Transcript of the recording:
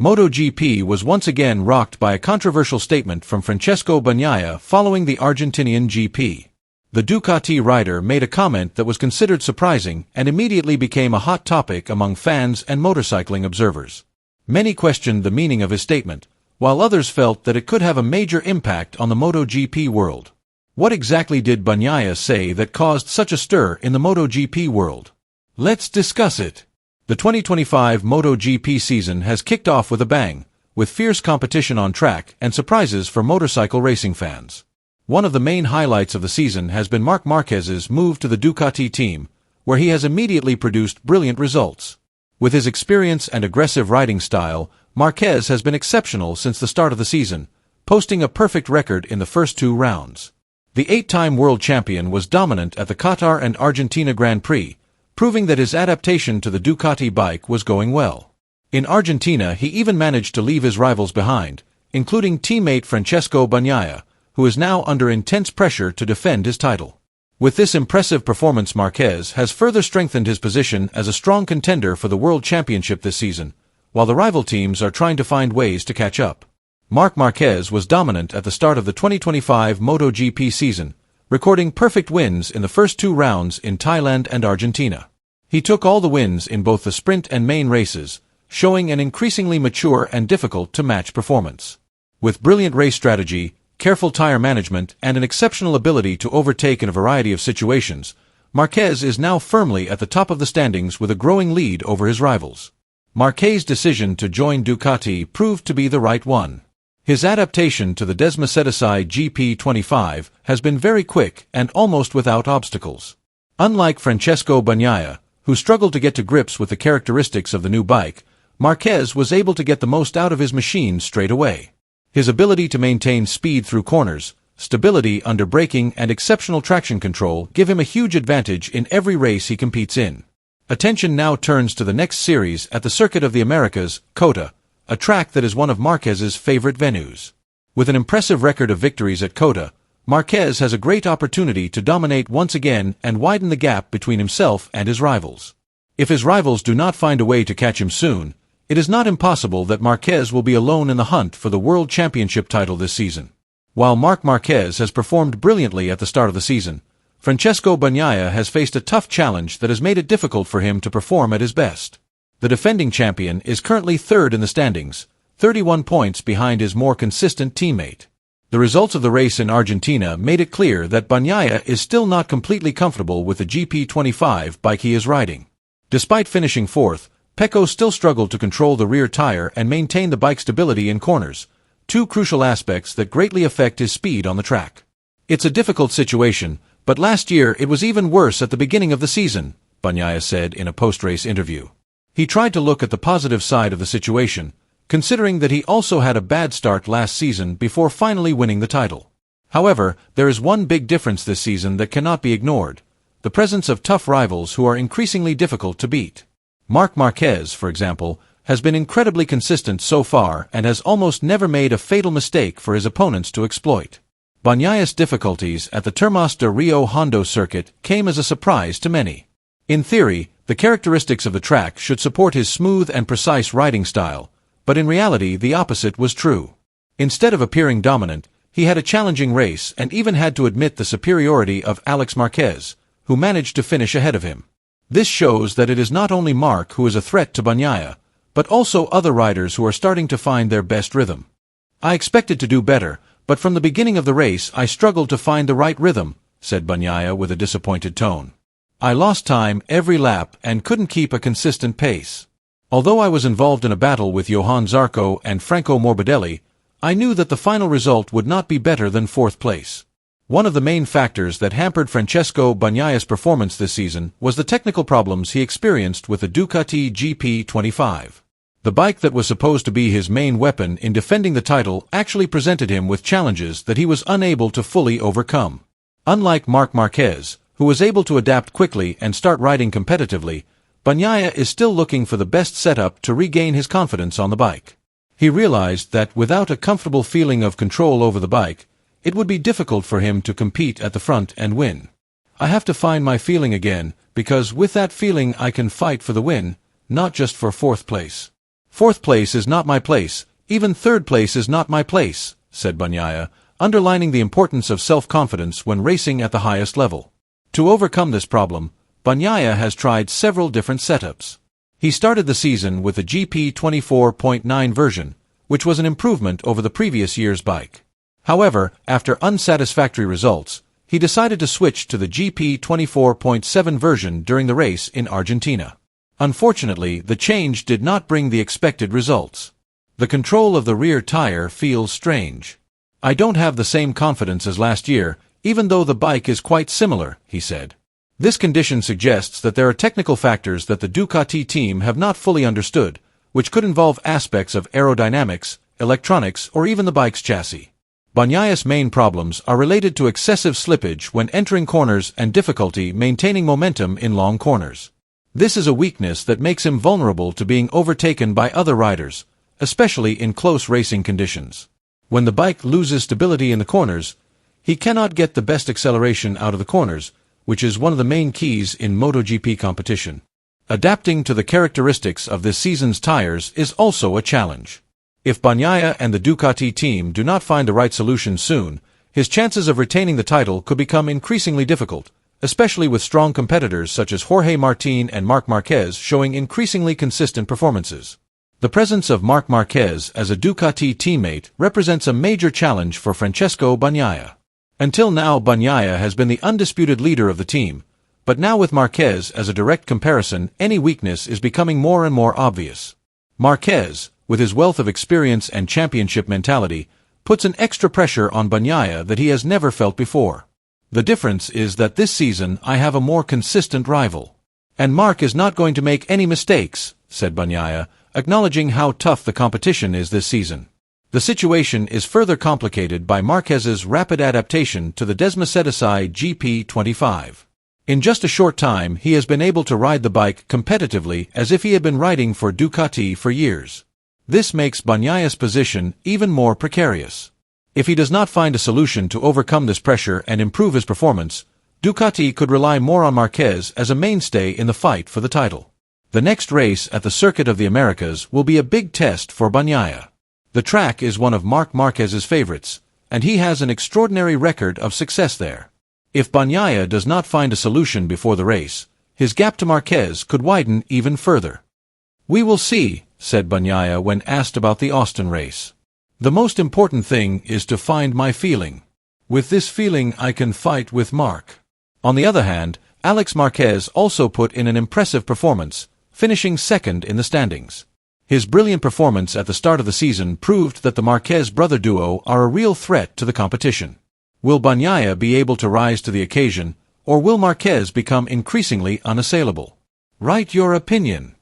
MotoGP was once again rocked by a controversial statement from Francesco Bagnaia following the Argentinian GP. The Ducati rider made a comment that was considered surprising and immediately became a hot topic among fans and motorcycling observers. Many questioned the meaning of his statement, while others felt that it could have a major impact on the MotoGP world. What exactly did Bagnaia say that caused such a stir in the MotoGP world? Let's discuss it. The 2025 MotoGP season has kicked off with a bang, with fierce competition on track and surprises for motorcycle racing fans. One of the main highlights of the season has been Marc Marquez's move to the Ducati team, where he has immediately produced brilliant results. With his experience and aggressive riding style, Marquez has been exceptional since the start of the season, posting a perfect record in the first 2 rounds. The 8-time world champion was dominant at the Qatar and Argentina Grand Prix, proving that his adaptation to the Ducati bike was going well. In Argentina, he even managed to leave his rivals behind, including teammate Francesco Bagnaia, who is now under intense pressure to defend his title. With this impressive performance, Marquez has further strengthened his position as a strong contender for the World Championship this season, while the rival teams are trying to find ways to catch up. Marc Marquez was dominant at the start of the 2025 MotoGP season, recording perfect wins in the first 2 rounds in Thailand and Argentina. He took all the wins in both the sprint and main races, showing an increasingly mature and difficult-to-match performance. With brilliant race strategy, careful tire management, and an exceptional ability to overtake in a variety of situations, Marquez is now firmly at the top of the standings with a growing lead over his rivals. Marquez's decision to join Ducati proved to be the right one. His adaptation to the Desmosedici GP25 has been very quick and almost without obstacles. Unlike Francesco Bagnaia, who struggled to get to grips with the characteristics of the new bike, Marquez was able to get the most out of his machine straight away. His ability to maintain speed through corners, stability under braking, and exceptional traction control give him a huge advantage in every race he competes in. Attention now turns to the next series at the Circuit of the Americas, COTA, a track that is one of Marquez's favorite venues. With an impressive record of victories at COTA, Marquez has a great opportunity to dominate once again and widen the gap between himself and his rivals. If his rivals do not find a way to catch him soon, it is not impossible that Marquez will be alone in the hunt for the World Championship title this season. While Marc Marquez has performed brilliantly at the start of the season, Francesco Bagnaia has faced a tough challenge that has made it difficult for him to perform at his best. The defending champion is currently 3rd in the standings, 31 points behind his more consistent teammate. The results of the race in Argentina made it clear that Bagnaia is still not completely comfortable with the GP25 bike he is riding. Despite finishing 4th, Pecco still struggled to control the rear tire and maintain the bike stability in corners, 2 crucial aspects that greatly affect his speed on the track. It's a difficult situation, but last year it was even worse at the beginning of the season, Bagnaia said in a post-race interview. He tried to look at the positive side of the situation, considering that he also had a bad start last season before finally winning the title. However, there is one big difference this season that cannot be ignored: the presence of tough rivals who are increasingly difficult to beat. Marc Marquez, for example, has been incredibly consistent so far and has almost never made a fatal mistake for his opponents to exploit. Bagnaia's difficulties at the Termas de Rio Hondo circuit came as a surprise to many. In theory, the characteristics of the track should support his smooth and precise riding style, but in reality the opposite was true. Instead of appearing dominant, he had a challenging race and even had to admit the superiority of Alex Marquez, who managed to finish ahead of him. This shows that it is not only Marc who is a threat to Bagnaia, but also other riders who are starting to find their best rhythm. "I expected to do better, but from the beginning of the race I struggled to find the right rhythm," said Bagnaia with a disappointed tone. "I lost time every lap and couldn't keep a consistent pace. Although I was involved in a battle with Johan Zarco and Franco Morbidelli, I knew that the final result would not be better than 4th place." One of the main factors that hampered Francesco Bagnaia's performance this season was the technical problems he experienced with the Ducati GP25. The bike that was supposed to be his main weapon in defending the title actually presented him with challenges that he was unable to fully overcome. Unlike Marc Marquez, who was able to adapt quickly and start riding competitively, Bagnaia is still looking for the best setup to regain his confidence on the bike. He realized that without a comfortable feeling of control over the bike, it would be difficult for him to compete at the front and win. "I have to find my feeling again, because with that feeling I can fight for the win, not just for 4th place." "Fourth place is not my place, even third place is not my place," said Bagnaia, underlining the importance of self-confidence when racing at the highest level. To overcome this problem, Bagnaia has tried several different setups. He started the season with the GP 24.9 version, which was an improvement over the previous year's bike. However, after unsatisfactory results, he decided to switch to the GP 24.7 version during the race in Argentina. Unfortunately, the change did not bring the expected results. "The control of the rear tire feels strange. I don't have the same confidence as last year, even though the bike is quite similar," he said. This condition suggests that there are technical factors that the Ducati team have not fully understood, which could involve aspects of aerodynamics, electronics, or even the bike's chassis. Bagnaia's main problems are related to excessive slippage when entering corners and difficulty maintaining momentum in long corners. This is a weakness that makes him vulnerable to being overtaken by other riders, especially in close racing conditions. When the bike loses stability in the corners, he cannot get the best acceleration out of the corners, which is one of the main keys in MotoGP competition. Adapting to the characteristics of this season's tires is also a challenge. If Bagnaia and the Ducati team do not find the right solution soon, his chances of retaining the title could become increasingly difficult, especially with strong competitors such as Jorge Martin and Marc Marquez showing increasingly consistent performances. The presence of Marc Marquez as a Ducati teammate represents a major challenge for Francesco Bagnaia. Until now, Bagnaia has been the undisputed leader of the team, but now with Marquez as a direct comparison, any weakness is becoming more and more obvious. Marquez, with his wealth of experience and championship mentality, puts an extra pressure on Bagnaia that he has never felt before. "The difference is that this season I have a more consistent rival. And Marc is not going to make any mistakes," said Bagnaia, acknowledging how tough the competition is this season. The situation is further complicated by Marquez's rapid adaptation to the Desmosedici GP25. In just a short time, he has been able to ride the bike competitively as if he had been riding for Ducati for years. This makes Bagnaia's position even more precarious. If he does not find a solution to overcome this pressure and improve his performance, Ducati could rely more on Marquez as a mainstay in the fight for the title. The next race at the Circuit of the Americas will be a big test for Bagnaia. The track is one of Marc Marquez's favorites, and he has an extraordinary record of success there. If Bagnaia does not find a solution before the race, his gap to Marquez could widen even further. "We will see," said Bagnaia when asked about the Austin race. "The most important thing is to find my feeling. With this feeling I can fight with Marc." On the other hand, Alex Marquez also put in an impressive performance, finishing second in the standings. His brilliant performance at the start of the season proved that the Marquez brother duo are a real threat to the competition. Will Bagnaia be able to rise to the occasion, or will Marquez become increasingly unassailable? Write your opinion.